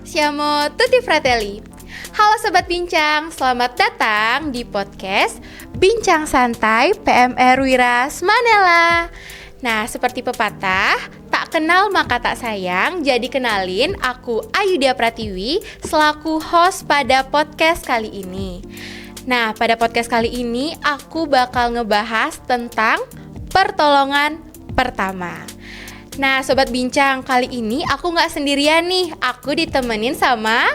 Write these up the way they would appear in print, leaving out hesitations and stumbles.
Siamo tutti fratelli. Halo Sobat Bincang, selamat datang di podcast Bincang Santai PMR Wiras Manela. Nah, seperti pepatah, tak kenal maka tak sayang. Jadi kenalin, aku Ayudia Pratiwi selaku host pada podcast kali ini. Nah, pada podcast kali ini aku bakal ngebahas tentang pertolongan pertama. Nah, Sobat Bincang, kali ini aku gak sendirian nih. Aku ditemenin sama...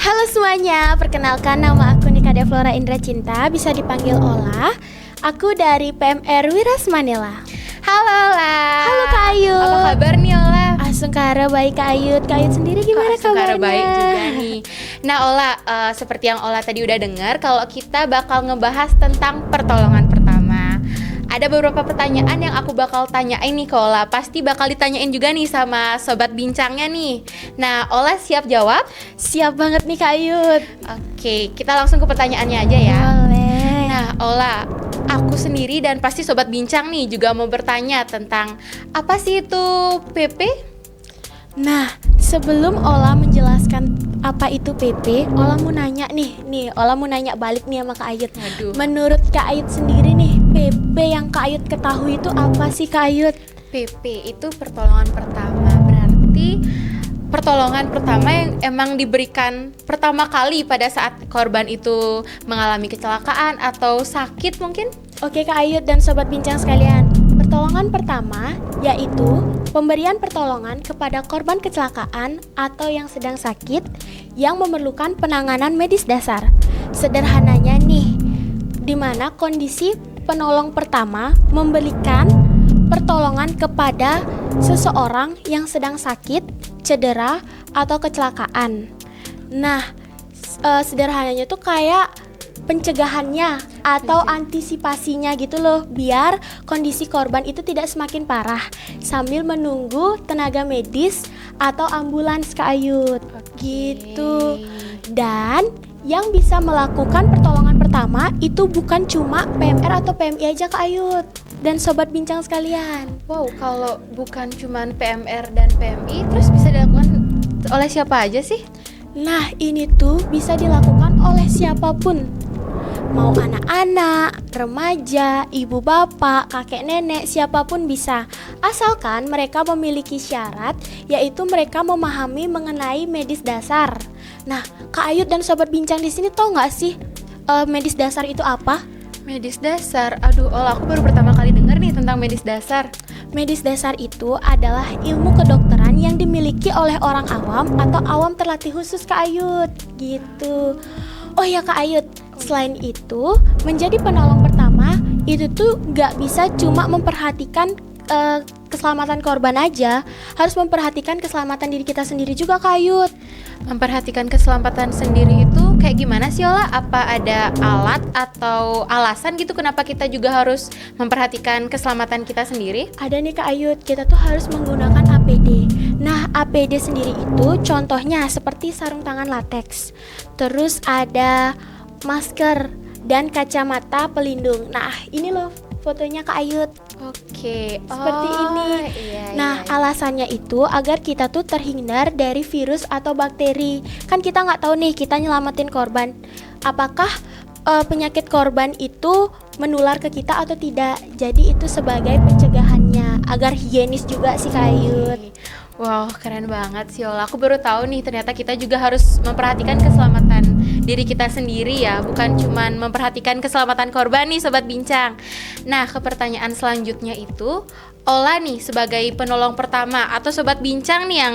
Halo semuanya, perkenalkan nama aku Nikade Flora Indra Cinta, bisa dipanggil Ola. Aku dari PMR Wiras Manela. Halo Ola. Halo Kak Ayut. Apa kabar nih Ola? Asungkara baik Kak Ayut. Kak Ayut sendiri gimana kabarnya? Baik juga nih. Nah Ola, seperti yang Ola tadi udah dengar, kalau kita bakal ngebahas tentang pertolongan pertama. Ada beberapa pertanyaan yang aku bakal tanyain nih ke Ola. Pasti bakal ditanyain juga nih sama Sobat Bincangnya nih. Nah Ola siap jawab? Siap banget nih Kak Ayut. Oke, kita langsung ke pertanyaannya aja ya. Boleh. Nah Ola, aku sendiri dan pasti Sobat Bincang nih juga mau bertanya tentang apa sih itu PP? Nah, sebelum Ola menjelaskan apa itu PP, Ola mau nanya nih, Ola mau nanya balik nih sama Kak Ayut. Waduh. Menurut Kak Ayut sendiri nih, PP yang Kak Ayut ketahui itu apa sih Kak Ayut? PP itu pertolongan pertama, berarti pertolongan pertama yang emang diberikan pertama kali pada saat korban itu mengalami kecelakaan atau sakit mungkin? Oke Kak Ayut dan Sobat Bincang sekalian, pertolongan pertama yaitu pemberian pertolongan kepada korban kecelakaan atau yang sedang sakit yang memerlukan penanganan medis dasar. Sederhananya nih, di mana kondisi penolong pertama memberikan pertolongan kepada seseorang yang sedang sakit, cedera, atau kecelakaan. Nah, sederhananya tuh kayak pencegahannya atau antisipasinya gitu loh, biar kondisi korban itu tidak semakin parah sambil menunggu tenaga medis atau ambulans Kak Ayut. Gitu. Dan yang bisa melakukan pertolongan pertama itu bukan cuma PMR atau PMI aja Kak Ayut dan Sobat Bincang sekalian. Wow, kalau bukan cuman PMR dan PMI, terus bisa dilakukan oleh siapa aja sih? Nah, ini tuh bisa dilakukan oleh siapapun. Mau anak-anak, remaja, ibu bapak, kakek nenek, siapapun bisa. Asalkan mereka memiliki syarat, yaitu mereka memahami mengenai medis dasar. Nah, Kak Ayut dan Sobat Bincang di sini tahu nggak sih medis dasar itu apa? Medis dasar, aduh Ola, aku baru pertama kali denger nih tentang medis dasar. Medis dasar itu adalah ilmu kedokteran yang dimiliki oleh orang awam atau awam terlatih khusus Kak Ayut. Gitu. Oh ya Kak Ayut, selain itu menjadi penolong pertama itu tuh nggak bisa cuma memperhatikan keselamatan korban aja, harus memperhatikan keselamatan diri kita sendiri juga Kak Ayut. Memperhatikan keselamatan sendiri itu kayak gimana sih Ola? Apa ada alat atau alasan gitu kenapa kita juga harus memperhatikan keselamatan kita sendiri? Ada nih Kak Ayut, kita tuh harus menggunakan APD. Nah, APD sendiri itu contohnya seperti sarung tangan latex. Terus ada masker dan kacamata pelindung. Nah, ini loh fotonya Kak Ayut. Oke, Seperti ini. Nah, alasannya itu agar kita tuh terhindar dari virus atau bakteri. Kan kita nggak tahu nih, kita nyelamatin korban. Apakah penyakit korban itu menular ke kita atau tidak? Jadi itu sebagai pencegahannya, agar higienis juga sih Kak Ayut. Wow, keren banget sih Ola. Aku baru tahu nih ternyata kita juga harus memperhatikan keselamatan diri kita sendiri ya, bukan cuman memperhatikan keselamatan korban nih Sobat Bincang. Nah, ke pertanyaan selanjutnya itu, Ola nih sebagai penolong pertama atau Sobat Bincang nih yang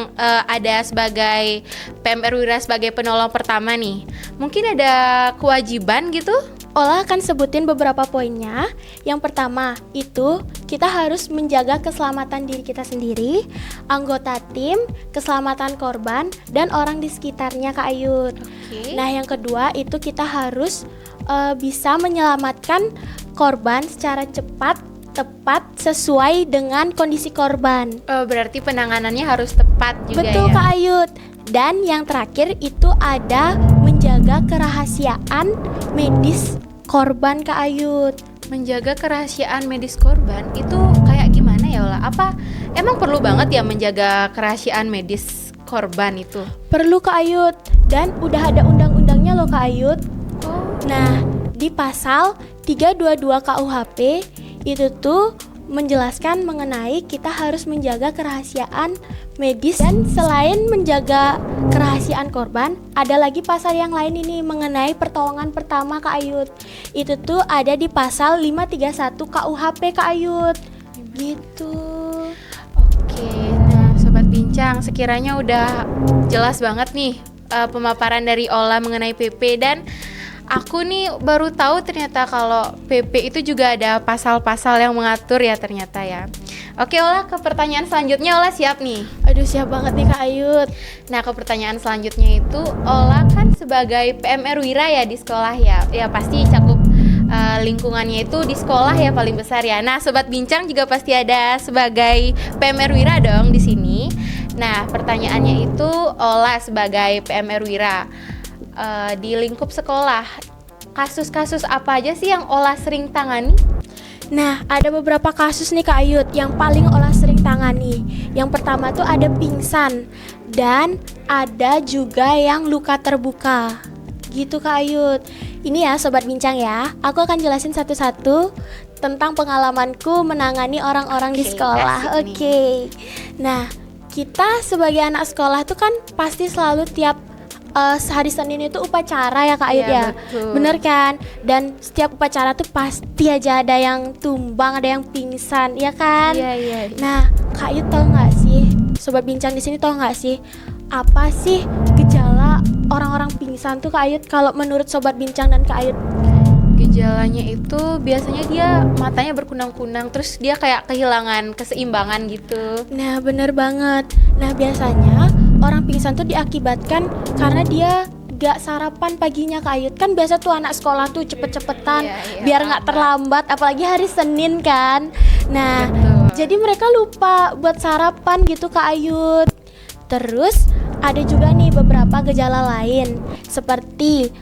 ada sebagai PMR Wira sebagai penolong pertama nih, mungkin ada kewajiban gitu? Ola akan sebutin beberapa poinnya. Yang pertama itu kita harus menjaga keselamatan diri kita sendiri, anggota tim, keselamatan korban, dan orang di sekitarnya Kak Ayut. Nah yang kedua itu kita harus bisa menyelamatkan korban secara cepat, tepat, sesuai dengan kondisi korban. Berarti penanganannya harus tepat juga. Betul ya? Kak Ayut. Dan yang terakhir itu ada menjaga kerahasiaan medis korban Kak Ayut. Menjaga kerahasiaan medis korban itu kayak gimana ya Ola? Apa emang perlu banget ya menjaga kerahasiaan medis korban itu? Perlu Kak Ayut, dan udah ada undang-undangnya loh Kak Ayut. Nah, di pasal 322 KUHP itu tuh menjelaskan mengenai kita harus menjaga kerahasiaan medis, dan selain menjaga kerahasiaan korban, ada lagi pasal yang lain ini mengenai pertolongan pertama Kak Ayut. Itu tuh ada di pasal 531 KUHP Kak Ayut. Gitu. Oke, nah Sobat Bincang, sekiranya udah jelas banget nih pemaparan dari Ola mengenai PP, dan aku nih baru tahu ternyata kalau PP itu juga ada pasal-pasal yang mengatur ya ternyata ya. Oke Ola, ke pertanyaan selanjutnya. Ola siap nih? Aduh, siap banget nih Kak Ayut. Nah, ke pertanyaan selanjutnya itu, Ola kan sebagai PMR Wira ya di sekolah ya. Ya pasti cakup lingkungannya itu di sekolah ya paling besar ya. Nah, Sobat Bincang juga pasti ada sebagai PMR Wira dong di sini. Nah, pertanyaannya itu, Ola sebagai PMR Wira di lingkup sekolah, kasus-kasus apa aja sih yang Ola sering tangani? Nah, ada beberapa kasus nih Kak Ayut yang paling Ola sering tangani. Yang pertama tuh ada pingsan, dan ada juga yang luka terbuka. Gitu Kak Ayut. Ini ya Sobat Bincang ya, aku akan jelasin satu-satu tentang pengalamanku menangani orang-orang di sekolah. Oke. Nah, kita sebagai anak sekolah tuh kan pasti selalu tiap hari Senin itu upacara ya Kak Ayut ya, betul. Bener kan? Dan setiap upacara tuh pasti aja ada yang tumbang, ada yang pingsan, ya kan? Iya. Nah, Kak Ayut tau nggak sih, Sobat Bincang di sini tau nggak sih, apa sih gejala orang-orang pingsan tuh Kak Ayut? Kalau menurut Sobat Bincang dan Kak Ayut? Gejalanya itu biasanya dia matanya berkunang-kunang, terus dia kayak kehilangan keseimbangan gitu. Nah, bener banget. Nah, biasanya orang pingsan tuh diakibatkan karena dia gak sarapan paginya Kak Ayut. Kan biasa tuh anak sekolah tuh cepet-cepetan biar gak terlambat, apalagi hari Senin kan. Nah, jadi mereka lupa buat sarapan gitu Kak Ayut. Terus ada juga nih beberapa gejala lain, seperti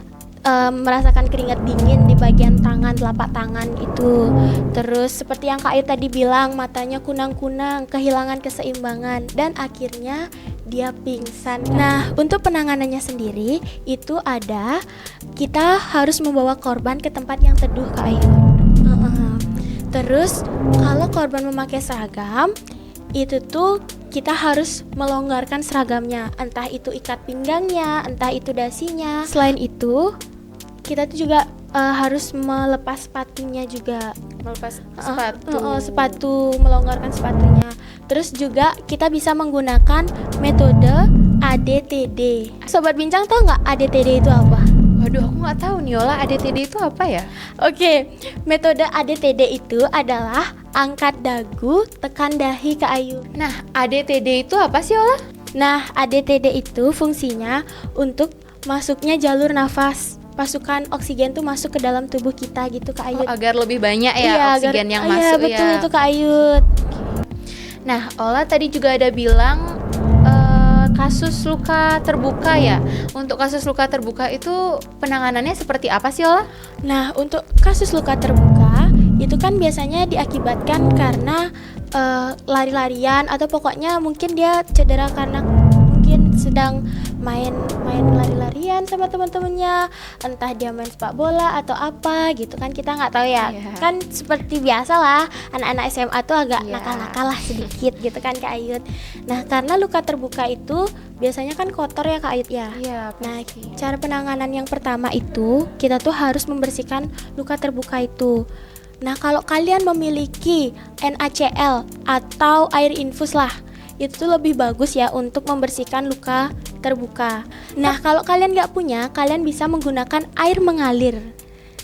merasakan keringat dingin di bagian tangan, telapak tangan itu. Terus seperti yang Kak Ayut tadi bilang, matanya kunang-kunang, kehilangan keseimbangan, dan akhirnya dia pingsan. Nah, untuk penanganannya sendiri itu ada, kita harus membawa korban ke tempat yang teduh Kak Ayut. Terus kalau korban memakai seragam, itu tuh kita harus melonggarkan seragamnya, entah itu ikat pinggangnya, entah itu dasinya. Selain itu, kita tuh juga harus melepas sepatunya juga. Melepas sepatu, melonggarkan sepatunya. Terus juga kita bisa menggunakan metode ADTD. Sobat Bincang tahu nggak ADTD itu apa? Waduh, aku nggak tahu nih Ola, ADTD itu apa ya? Oke, metode ADTD itu adalah angkat dagu, tekan dahi Kak Ayu. Nah, ADTD itu apa sih Ola? Nah, ADTD itu fungsinya untuk masuknya jalur nafas. Pasukan oksigen tuh masuk ke dalam tubuh kita gitu Kak Ayut. Agar lebih banyak ya oksigen yang masuk ya. Iya, betul itu Kak Ayut. Nah, Ola tadi juga ada bilang kasus luka terbuka ya. Untuk kasus luka terbuka itu penanganannya seperti apa sih Ola? Nah, untuk kasus luka terbuka itu kan biasanya diakibatkan karena lari-larian, atau pokoknya mungkin dia cedera karena mungkin sedang main lari-larian sama teman-temannya, entah dia main sepak bola atau apa gitu kan, kita nggak tahu ya. Kan seperti biasa lah, anak-anak SMA tuh agak nakal-nakal lah sedikit gitu kan Kak Ayut. Nah, karena luka terbuka itu biasanya kan kotor ya Kak Ayut ya. Nah, cara penanganan yang pertama itu kita tuh harus membersihkan luka terbuka itu. Nah, kalau kalian memiliki NaCl atau air infus lah, itu tuh lebih bagus ya untuk membersihkan luka terbuka. Nah, kalau kalian nggak punya, kalian bisa menggunakan air mengalir.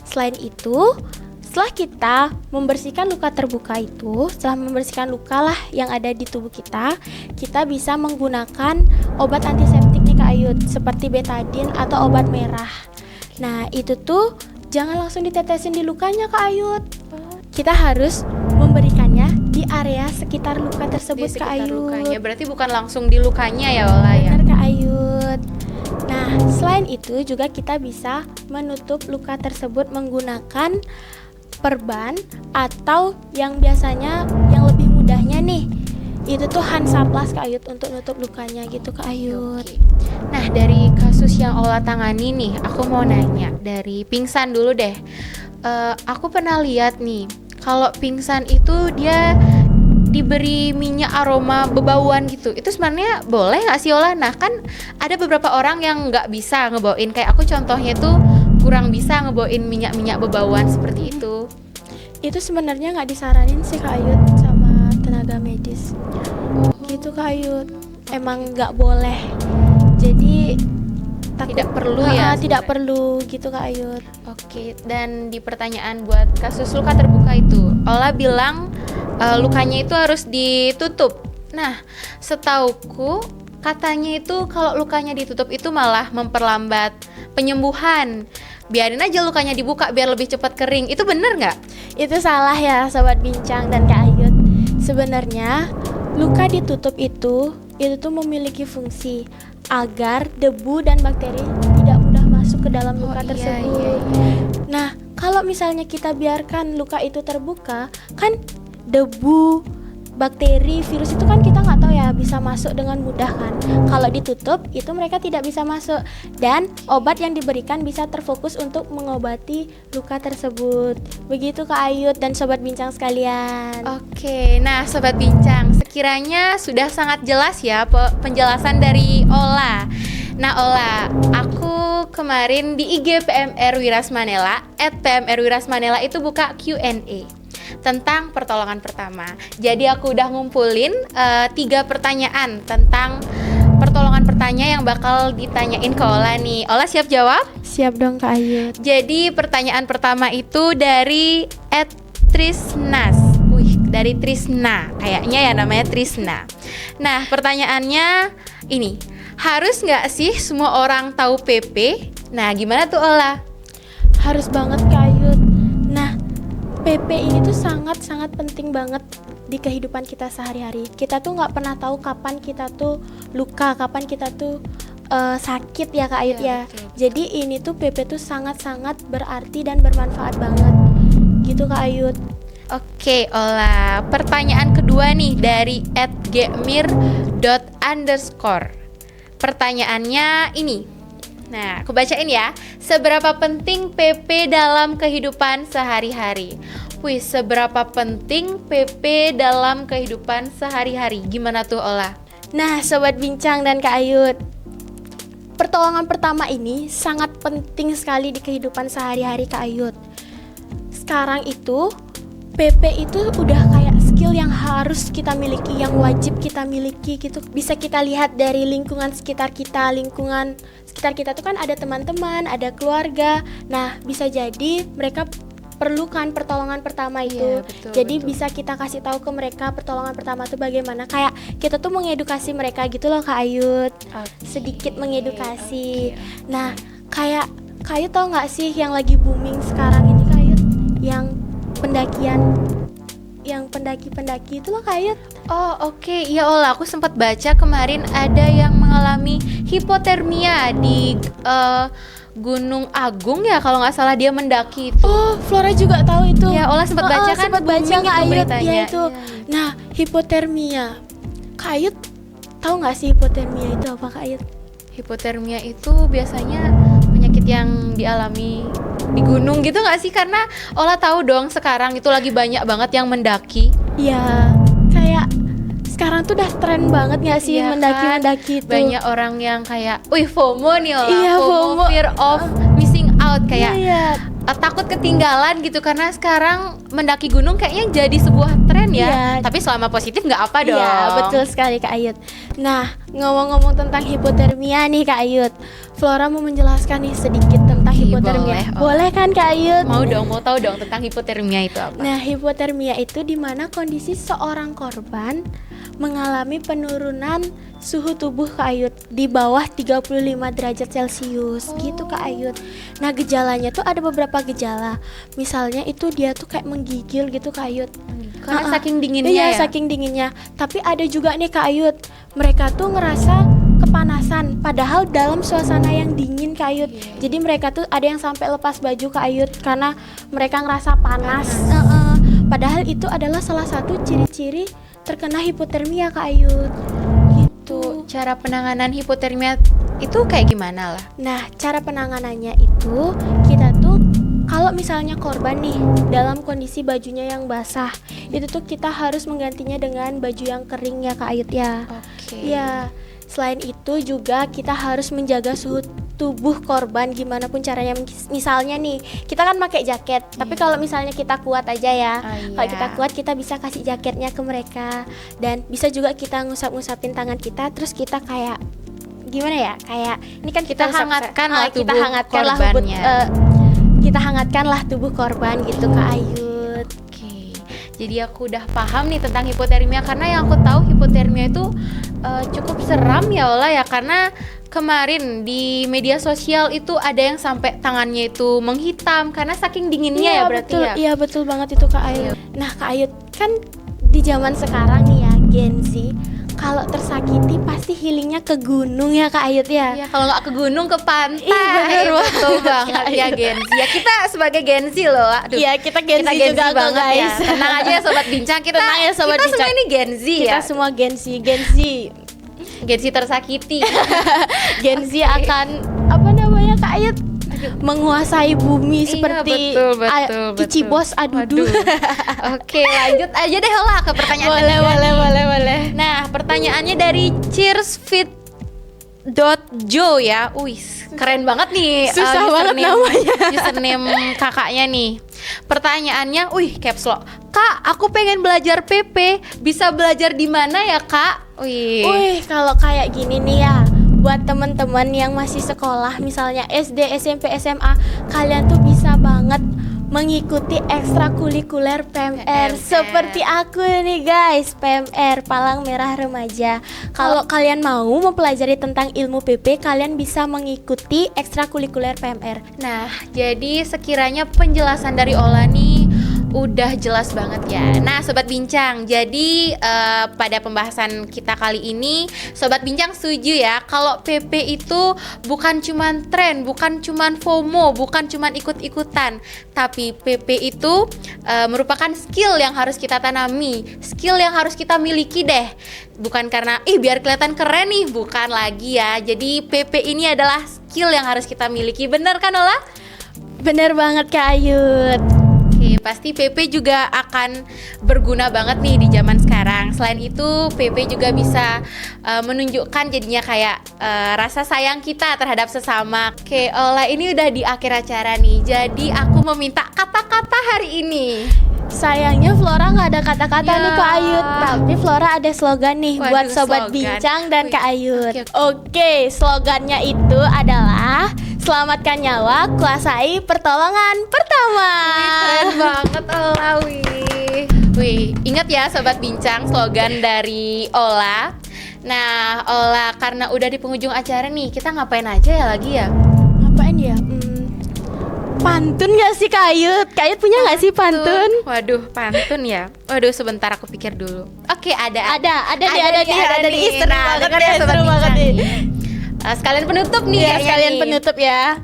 Selain itu, setelah kita membersihkan luka terbuka itu, setelah membersihkan luka lah yang ada di tubuh kita bisa menggunakan obat antiseptik nih Kak Ayut, seperti betadine atau obat merah. Nah, itu tuh jangan langsung ditetesin di lukanya Kak Ayut. Kita harus memberikannya di area sekitar luka tersebut Kak Ayut. Lukanya, berarti bukan langsung di lukanya ya Ola ya? Benar Kak Ayut. Nah, selain itu juga kita bisa menutup luka tersebut menggunakan perban, atau yang biasanya yang lebih mudahnya nih, itu tuh Hansaplast Kak Ayut untuk nutup lukanya gitu Kak Ayut. Oke. Nah, dari kasus yang Ola tangani nih, aku mau nanya dari pingsan dulu deh. Aku pernah lihat nih, kalau pingsan itu dia diberi minyak aroma bebauan gitu. Itu sebenarnya boleh nggak sih Ola? Nah, kan ada beberapa orang yang nggak bisa ngebawain. Kayak aku contohnya tuh kurang bisa ngebawain minyak-minyak bebauan seperti itu. Itu sebenarnya nggak disaranin sih Kak Ayut sama tenaga medis. Gitu Kak Ayut. Emang nggak boleh. Jadi Tidak perlu ya? tidak sebenarnya? perlu gitu Kak Ayut. Oke, dan di pertanyaan buat kasus luka terbuka itu, Ola bilang lukanya itu harus ditutup. Nah, setauku katanya itu kalau lukanya ditutup itu malah memperlambat penyembuhan. Biarin aja lukanya dibuka biar lebih cepat kering. Itu bener nggak? Itu salah ya Sobat Bincang dan Kak Ayut. Sebenarnya luka ditutup itu tuh memiliki fungsi agar debu dan bakteri tidak mudah masuk ke dalam luka tersebut. Nah, kalau misalnya kita biarkan luka itu terbuka, kan debu, bakteri, virus itu kan kita nggak tahu ya bisa masuk dengan mudah kan. Kalau ditutup itu mereka tidak bisa masuk dan obat yang diberikan bisa terfokus untuk mengobati luka tersebut. Begitu Kak Ayut dan Sobat Bincang sekalian. Oke, nah Sobat Bincang, sekiranya sudah sangat jelas ya penjelasan dari Ola. Nah Ola, aku kemarin di IG PMR Wirasmanela @PMR Wirasmanela itu buka Q&A tentang pertolongan pertama. Jadi aku udah ngumpulin 3 pertanyaan tentang pertolongan pertama yang bakal ditanyain ke Ola nih. Ola siap jawab? Siap dong Kak Ayut. Jadi pertanyaan pertama itu dari @Trisnas. Dari Trisna. Kayaknya ya namanya Trisna. Nah, pertanyaannya ini. Harus nggak sih semua orang tahu PP? Nah, gimana tuh Ola? Harus banget Kak Ayut. Nah, PP ini tuh sangat-sangat penting banget di kehidupan kita sehari-hari. Kita tuh nggak pernah tahu kapan kita tuh luka, kapan kita tuh sakit ya Kak Ayut ya. Betul. Jadi ini tuh PP tuh sangat-sangat berarti dan bermanfaat banget. Gitu Kak Ayut. Oke, Ola. Pertanyaan kedua nih dari @gemir._. Pertanyaannya ini. Nah, aku bacain ya. Seberapa penting PP dalam kehidupan sehari-hari? Seberapa penting PP dalam kehidupan sehari-hari? Gimana tuh, Ola? Nah, Sobat Bincang dan Kak Ayut, pertolongan pertama ini sangat penting sekali di kehidupan sehari-hari Kak Ayut. Sekarang itu PP itu udah kayak skill yang harus kita miliki, yang wajib kita miliki gitu. Bisa kita lihat dari lingkungan sekitar kita. Lingkungan sekitar kita tuh kan ada teman-teman, ada keluarga. Nah, bisa jadi mereka perlukan pertolongan pertama itu. Iya, betul, jadi betul. bisa kita kasih tahu ke mereka pertolongan pertama itu bagaimana. Kayak kita tuh mengedukasi mereka gitu loh Kak Ayut. Sedikit mengedukasi. Nah, kayak Kak Ayut tahu nggak sih yang lagi booming sekarang ini Kak Ayut? Yang pendakian, yang pendaki-pendaki itu loh Kak Ayut. Oh, oke. Iya, Ola, aku sempat baca kemarin ada yang mengalami hipotermia di Gunung Agung ya, kalau nggak salah dia mendaki itu. Oh, Flora juga tahu itu. Ya, Ola sempat baca kan, sempat baca booming Kak itu Ayut. beritanya. Ya itu. Iya. Nah, hipotermia. Kak Ayut tahu nggak sih hipotermia itu apa Kak Ayut? Hipotermia itu biasanya penyakit yang dialami di gunung gitu nggak sih? Karena Ola tahu dong sekarang itu lagi banyak banget yang mendaki. Ya, kayak sekarang tuh udah tren banget nggak sih Iya mendaki-mendaki itu? Banyak orang yang kayak, FOMO nih Ola. Iya, FOMO. Fear of missing out, kayak Iya. takut ketinggalan gitu. Karena sekarang mendaki gunung kayaknya jadi sebuah tren ya. Iya. Tapi selama positif nggak apa dong. Iya, betul sekali Kak Ayut. Nah, ngomong-ngomong tentang hipotermia nih Kak Ayut, Flora mau menjelaskan nih sedikit tentang Ih, hipotermia. boleh, Boleh kan Kak Ayut? Mau dong, mau tahu dong tentang hipotermia itu apa? Nah, hipotermia itu dimana kondisi seorang korban mengalami penurunan suhu tubuh Kak Ayut di bawah 35 derajat Celcius gitu Kak Ayut. Nah, gejalanya tuh ada beberapa gejala. Misalnya itu dia tuh kayak menggigil gitu Kak Ayut. Karena saking dinginnya Iya, ya. saking dinginnya. Tapi ada juga nih Kak Ayut, mereka tuh ngerasa kepanasan padahal dalam suasana yang dingin Kak Ayut. Jadi mereka tuh ada yang sampai lepas baju Kak Ayut karena mereka ngerasa panas. Padahal itu adalah salah satu ciri-ciri terkena hipotermia Kak Ayut. Tuh, cara penanganan hipotermia itu kayak gimana lah? Nah, cara penanganannya itu kita tuh kalau misalnya korban nih dalam kondisi bajunya yang basah, itu tuh kita harus menggantinya dengan baju yang kering ya Kak Ayut ya. Oke. Ya, selain itu juga kita harus menjaga suhu tubuh korban gimana pun caranya. Misalnya nih, kita kan pakai jaket, tapi kalau misalnya kita kuat aja ya. Kalau kita kuat, kita bisa kasih jaketnya ke mereka, dan bisa juga kita ngusap-ngusapin tangan kita, terus kita kayak gimana ya? Kayak ini kan Kita hangatkan lah kita tubuh hangatkan lah korbannya. kita hangatkanlah tubuh korban gitu Kak Ayut. Oke. Jadi aku udah paham nih tentang hipotermia, karena yang aku tahu hipotermia itu cukup seram ya Ola ya, karena kemarin di media sosial itu ada yang sampai tangannya itu menghitam karena saking dinginnya ya berarti betul, ya. Iya betul banget itu Kak Ayut. Nah Kak Ayut, kan di zaman sekarang nih ya Gen Z, kalau tersakiti pasti healingnya ke gunung ya Kak Ayut ya. Iya, kalau nggak ke gunung ke pantai. Iya, bener betul banget ya Gen Z. Ya kita sebagai Gen Z loh. Aduh, Iya kita Gen Z kita juga kok banget guys. ya. Tenang aja ya sobat bincang, kita Tenang ya, Sobat kita Bincang. semua ini Gen Z Kita ya. semua Gen Z, Gen Z tersakiti. Gen Z akan apa namanya Kak Ayut, menguasai bumi Iya, seperti betul. Ichibos Adudu. Oke, lanjut aja deh Ola ke pertanyaan ketiga nih. boleh. Nah, pertanyaannya dari cheersfit.jo ya. Wih, keren banget nih. Susah banget namanya. Username kakaknya nih. Pertanyaannya, caps lock. Kak, aku pengen belajar PP. Bisa belajar di mana ya, Kak? Wih, kalau kayak gini nih ya, buat teman-teman yang masih sekolah, misalnya SD, SMP, SMA, kalian tuh bisa banget mengikuti ekstrakurikuler PMR seperti aku nih guys, PMR Palang Merah Remaja. Kalau kalian mau mempelajari tentang ilmu PP, kalian bisa mengikuti ekstrakurikuler PMR. Nah, jadi sekiranya penjelasan dari Ola nih udah jelas banget ya. Nah, Sobat Bincang, jadi pada pembahasan kita kali ini, Sobat Bincang setuju ya kalau PP itu bukan cuman tren, bukan cuman FOMO, bukan cuman ikut-ikutan, tapi PP itu merupakan skill yang harus kita tanami, skill yang harus kita miliki deh. Bukan karena biar kelihatan keren nih, bukan lagi ya. Jadi PP ini adalah skill yang harus kita miliki, bener kan Ola? Bener banget Kak Ayut. Oke, pasti PP juga akan berguna banget nih di zaman sekarang. Selain itu, PP juga bisa menunjukkan jadinya kayak rasa sayang kita terhadap sesama. Oke, Ola, ini udah di akhir acara nih. Jadi aku meminta kata-kata hari ini. Sayangnya Flora nggak ada kata-kata Ya. nih Kak Ayut, tapi Flora ada slogan nih. Waduh, buat Sobat slogan. Bincang dan Kak Ayut. Oke. Oke, slogannya itu adalah selamatkan nyawa, kuasai pertolongan pertama. Keren banget Ola, wih. Ingat ya Sobat Bincang, slogan dari Ola. Nah, Ola, karena udah di penghujung acara nih, kita ngapain aja ya lagi ya? Ngapain ya? Pantun gak sih Kak Ayut? Kak Ayut punya gak sih pantun? Waduh, pantun ya. Waduh, sebentar aku pikir dulu. Oke, ada Ada nih. nih. Seru Nah, banget dengar ya, ya Sobat seru banget Bincang nih. nih. Sekalian penutup nih Iya, kayaknya sekalian nih. penutup ya.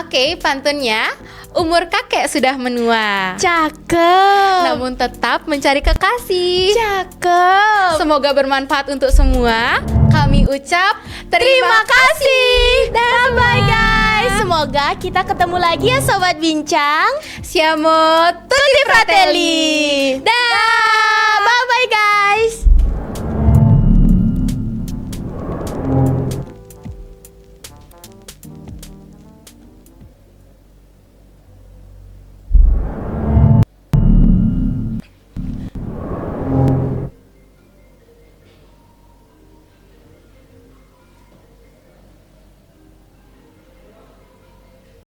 Oke, pantunnya. Umur kakek sudah menua, Cakep. namun tetap mencari kekasih. Cakep. Semoga bermanfaat untuk semua. Kami ucap Terima kasih. Dan bye guys. Semoga kita ketemu lagi ya Sobat Bincang. Siamo tutti fratelli.